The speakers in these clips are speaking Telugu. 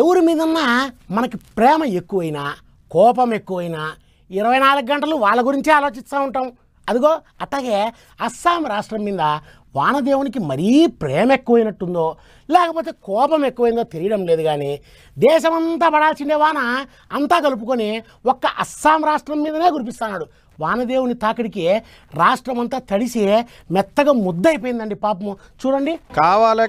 ఎవరి మీదన్నా మనకి ప్రేమ ఎక్కువైనా కోపం ఎక్కువైనా 24 గంటలు వాళ్ళ గురించే ఆలోచిస్తూ ఉంటాం. అదిగో అట్లాగే అస్సాం రాష్ట్రం మీద వానదేవునికి మరీ ప్రేమ ఎక్కువైనట్టుందో లేకపోతే కోపం ఎక్కువైందో తెలియడం లేదు. కానీ దేశమంతా పడాల్సిందే వాన అంతా కలుపుకొని ఒక్క అస్సాం రాష్ట్రం మీదనే కురిపిస్తున్నాడు. వానదేవుని తాకిడికి రాష్ట్రం అంతా తడిసి మెత్తగా ముద్దయిపోయిందండి. పాపము చూడండి,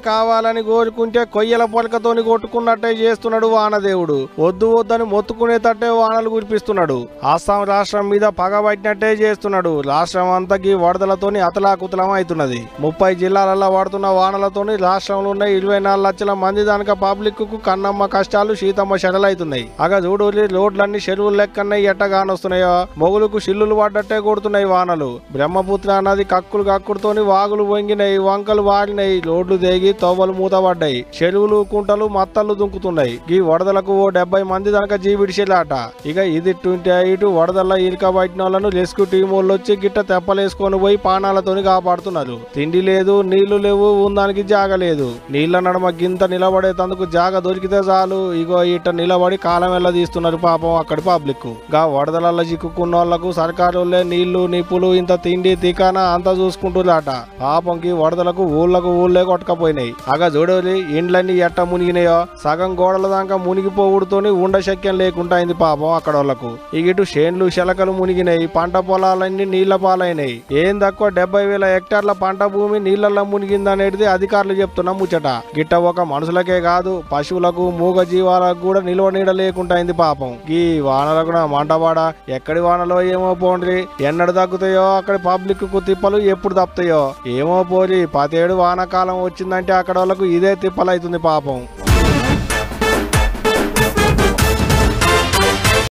కావాలని కోరుకుంటే కొయ్యల పొలకతోని కొట్టుకున్నట్టే చేస్తున్నాడు వానదేవుడు. వద్దు వద్దని మొత్తుకునేటట్టే వానలు కురిపిస్తున్నాడు. అస్సాం రాష్ట్రం మీద పగబట్టినట్టే చేస్తున్నాడు. రాష్ట్రం అంతకి వరదలతోని అతలాకుతలం అవుతున్నది. 30 జిల్లాలలో పడుతున్న వానలతోని రాష్ట్రంలో ఉన్న 24 లక్షల మంది దానిక పబ్లిక్ కు కన్నమ్మ కష్టాలు సీతమ్మ చెడలవుతున్నాయి. అగ చూడు, రోడ్లన్నీ చెరువులు లెక్కన్నాయి, ఎట్టగానొస్తున్నాయో. మొగులకు సిల్లులు పడ్డట్టే కొడుతున్నాయి వానలు. బ్రహ్మపుత్ర నది కక్కుడుతోని వాగులు వంగినాయి, వంకలు వాడినాయి, రోడ్లు తెగి తోవలు మూతపడ్డాయి, చెరువులు కుంటలు మత్తళ్ళు దుంకుతున్నాయి. ఈ వరదలకు 70 మంది దానిక జీవిడిచేలాట. ఇక ఇది 28 వరదల్లో ఇరుక పట్టిన వాళ్ళను రెస్క్యూ టీం వాళ్ళు వచ్చి గిట్ట తెప్పలేసుకొని పోయి పానాలతోని కాపాడుతున్నారు. తిండి లేదు, నీళ్లు లేవు, ఉందానికి జాగ లేదు. నీళ్ల నడమ గింత నిలబడేందుకు జాగ దొరికితే చాలు ఇగో ఇట్ట నిలబడి కాలం వెళ్ళ తీస్తున్నారు పాపం అక్కడి పబ్లిక్. గా వరదలలో చిక్కుకున్న వాళ్లకు సర్కారు నీళ్లు నిప్పులు ఇంత తిండి తికానా అంతా చూసుకుంటున్నారట. పాపంకి వరదలకు ఊళ్ళే కొట్టకపోయినాయి. అగ చూడలి, ఇండ్లన్నీ ఎట్ట మునిగినాయో. సగం గోడల దాకా మునిగిపోవుడుతోని ఉండశక్యం లేకుండా అయింది పాపం అక్కడ వాళ్ళకు. ఇటు చేన్లు శలకలు మునిగినాయి, పంట పొలాలన్నీ నీళ్ల పాలైనాయి. ఏం తక్కువ 70,000 హెక్టార్ల పంట భూమి నీళ్లలో మునిగిందనేది అధికారులు చెప్తున్న ముచ్చట. గిట్ట ఒక మనుషులకే కాదు, పశువులకు మూగ జీవాలకు కూడా నిల్వ నీడ లేకుండా అయింది పాపం. ఈ వానలకు నా మంటవాడ ఎక్కడి వానలో ఏమో పోండ్రి, ఎన్నడు తగ్గుతాయో అక్కడ పబ్లిక్ కు తిప్పలు ఎప్పుడు తప్పుతాయో ఏమో పోరి. 17 వానాకాలం వచ్చిందంటే అక్కడ వాళ్ళకు ఇదే తిప్పలైతుంది పాపం.